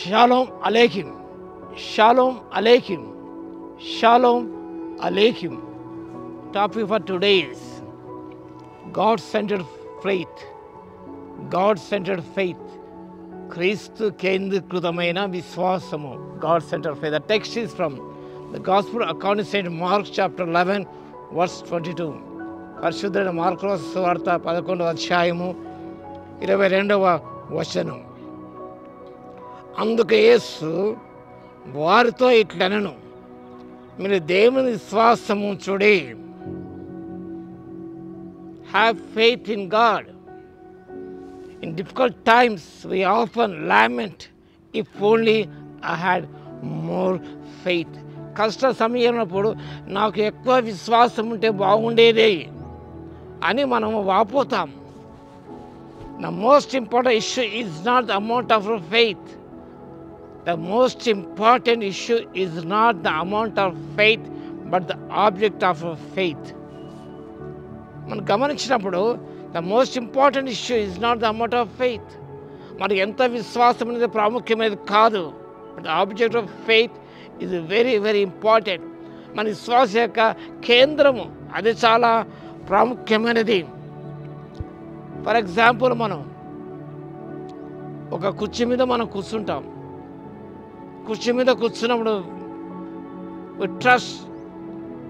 Shalom Aleichem. Shalom Aleichem. Shalom Aleichem. Topic for today is God-centered faith. God-centered faith. Christu కేంద్రీకృతమైన విశ్వాసము. God-centered faith. The text is from the Gospel according to St. Mark chapter 11 verse 22. పరిశుద్ధుడైన mark రాసిన సువార్త 11వ అధ్యాయము 22వ వచనం. అందుకు యేసు వారితో ఇట్లనెను, మీరు దేవుని విశ్వాసము చూడి. Have faith in God. In difficult times we often lament, if only I had more faith. కష్ట సమయమైనప్పుడు నాకు ఎక్కువ విశ్వాసం ఉంటే బాగుండేదే అని మనము వాపోతాం. The most important issue is not the amount of faith. The most important issue is not the amount of faith, but the object of faith. మనం గమనించినప్పుడు the most important issue is not the amount of faith. మనకి ఎంత విశ్వాసం అనేది ప్రాముఖ్యమైనది కాదు. But the object of faith is very, very important. మన విశ్వాస యొక్క కేంద్రము అది చాలా ప్రాముఖ్యమైనది. ఫర్ ఎగ్జాంపుల్, మనం ఒక కుర్చీ మీద మనం కూర్చుంటాం. కుర్చీ మీద కూర్చున్నప్పుడు we trust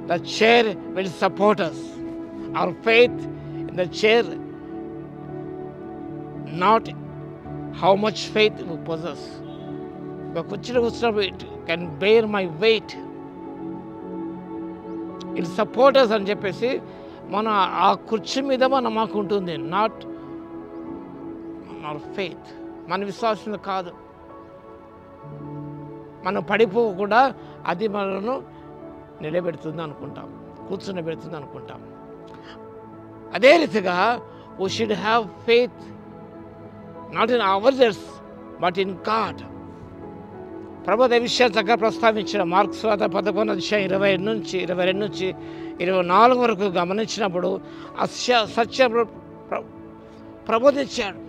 the chair will support us. Our faith in the chair, not how much faith we possess. ఒక కుర్చీలో కూర్చున్నప్పుడు it can bear my weight, it support us అని చెప్పేసి మన ఆ కుర్చీ మీద మాకు ఉంటుంది. నాట్ our faith, మన విశ్వాసం కాదు. మనం పడిపోకుండా అది మనను నిలబెడుతుంది అనుకుంటాం, కూర్చునిబెడుతుంది అనుకుంటాం. అదే రీతిగా we should have faith not in ourselves but in God. ప్రభు అదే విషయాలు చక్కగా ప్రస్తావించిన మార్కు సువార్త 11వ అధ్యాయం 22 నుంచి 24 వరకు గమనించినప్పుడు సత్య ప్రబోధించాడు.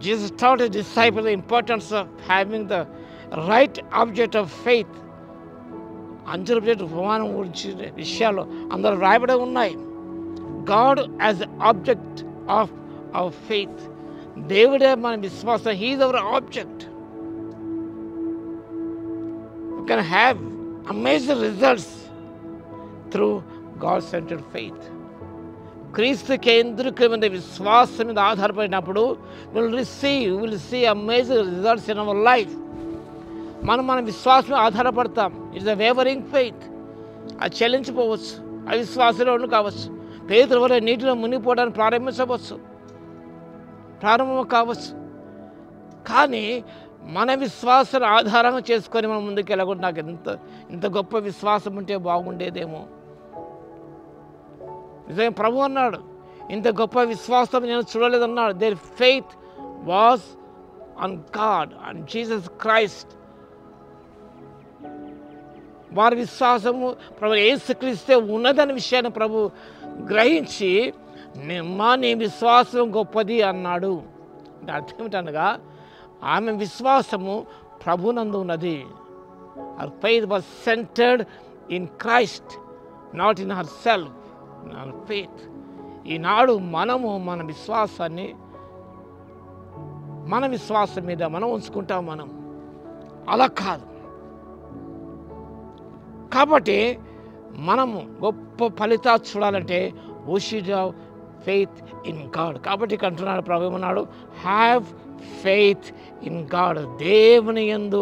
Jesus taught his disciples the importance of having the right object of faith. అంజరు ఉపమానం గురించి విషయాలు అందరూ రాయబడి ఉన్నాయి. God as the object of our faith. దేవుడే మన విశ్వాసం. He is our object. We can have amazing results through God-centered faith. క్రీస్తు కేంద్రీకృతమైన విశ్వాసం మీద ఆధారపడినప్పుడు we'll see amazing results in our life. మన విశ్వాసం ఆధారపడతాం. It's a wavering faith. అది చెల్లించిపోవచ్చు, అవిశ్వాసంలో కావచ్చు. పేతురు వలె నీటిలో మునిగిపోవడానికి ప్రారంభం కావచ్చు. కానీ మన విశ్వాసాన్ని ఆధారంగా చేసుకొని మనం ముందుకు వెళ్ళకుండా నాకు ఇంత గొప్ప విశ్వాసం ఉంటే బాగుండేదేమో. నిజంగా ప్రభు అన్నాడు, ఇంత గొప్ప విశ్వాసం నేను చూడలేదన్నాడు. Their faith was on God and Jesus Christ. వారి విశ్వాసము ప్రభు యేసుక్రీస్తే ఉన్నదనే విషయాన్ని ప్రభు గ్రహించి నీ విశ్వాసం గొప్పది అన్నాడు. అంటే అర్థం ఏమిటనగా ఆమె విశ్వాసము ప్రభునందు ఉన్నది. Her faith was centred in Christ, not in her self. Her faith. ఈనాడు మనము మన విశ్వాసం మీద మనం ఉంచుకుంటాం. మనం అలా కాదు. కాబట్టి మనము గొప్ప ఫలితాలు చూడాలంటే we should have faith in God. కాబట్టి ఇక్కడ అంటున్నాడు ప్రభు ఏమన్నాడు, హ్యావ్ ఫెయిత్ ఇన్ గాడ్. దేవుని యందు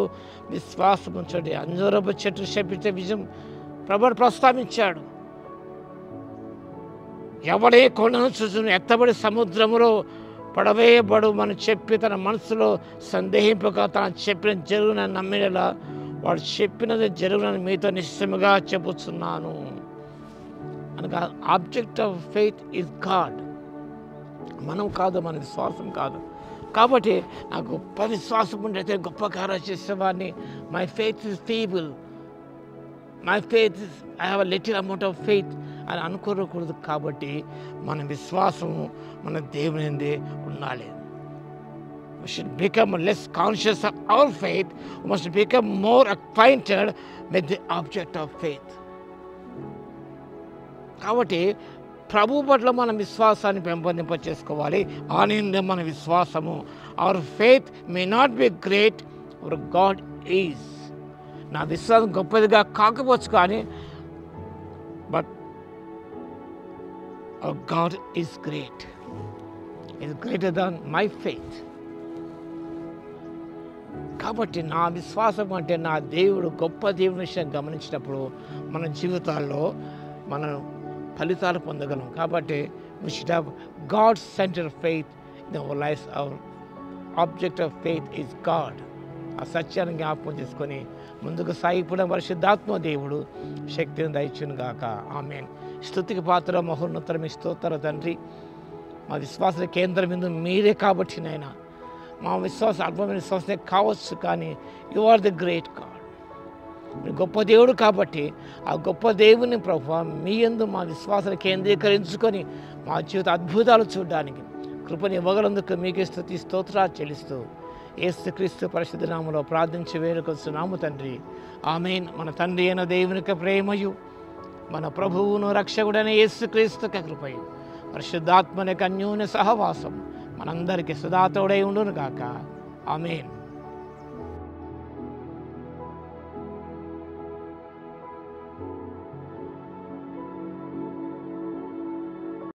విశ్వాసం ఉంచండి. అంజూరపు చెట్టు శపించే విజయం ప్రభువు ప్రస్తావించాడు. ఎవడే కొండను చూసుకుని ఎత్తబడి సముద్రములో పడవేయబడు మనం చెప్పి తన మనసులో సందేహింపక తన చెప్పిన జరుగునని నమ్మినలా వాడు చెప్పినది జరుగునని మీతో నిశ్చయముగా చెబుతున్నాను అనగా object of faith is God. మనం కాదు, మన విశ్వాసం కాదు. కాబట్టి నాకు గొప్ప విశ్వాసం ఉండేది, గొప్ప కార్యాలు చేసేవాడిని. My faith is feeble, my faith is I have a little amount of faith అని అనుకోకూడదు. కాబట్టి మన విశ్వాసము మన దేవునిదే ఉండాలి. We should become less conscious of our faith. We must become more acquainted with the object of faith. కాబట్టి ప్రభు పట్ల మన విశ్వాసాన్ని పెంపొందింప చేసుకోవాలి. ఆనంద మన విశ్వాసము. Our faith may not be great, hour God is. నా విశ్వాసం గొప్పదిగా కాకపోవచ్చు కానీ but our God is great. Is greater than my faith. కాబట్టి నా విశ్వాసం అంటే నా దేవుడు గొప్ప దేవుని విషయం గమనించినప్పుడు మన జీవితాల్లో మనం ఫలితాలు పొందగలం. కాబట్టి we should have God-centered faith in our lives. Our object of faith is God. ఆ సత్యాన్ని జ్ఞాపకం చేసుకొని ముందుకు సాగిపోవడం పరిశుద్ధాత్మ దేవుడు శక్తిని దయచును గాక. ఆమేన్. స్తుతికి పాత్ర మహోన్నతర మీ స్తోత్ర తండ్రి. మా విశ్వాస కేంద్రం మీద మీరే కాబట్టి నాయనా, మా విశ్వాసం అల్పమైన విశ్వాసమే కావచ్చు కానీ you are the great God. మీరు గొప్ప దేవుడు కాబట్టి ఆ గొప్ప దేవుని ప్రభువా మీ యందు మా విశ్వాసాన్ని కేంద్రీకరించుకొని మా జీవిత అద్భుతాలు చూడడానికి కృపని ఇవ్వగలందుకు మీకే స్తుతి స్తోత్రాలు చెల్లిస్తూ యేసుక్రీస్తు పరిశుద్ధ నామములో ప్రార్థించి వేడుకొస్తున్నాము తండ్రి. ఆమేన్. మన తండ్రి అయిన దేవునికి ప్రేమయు, మన ప్రభువును రక్షకుడైన యేసుక్రీస్తు కృపయు, పరిశుద్ధాత్మని అన్యోన్య సహవాసం మనందరికీ సదా తోడై ఉండును గాక. ఆమేన్.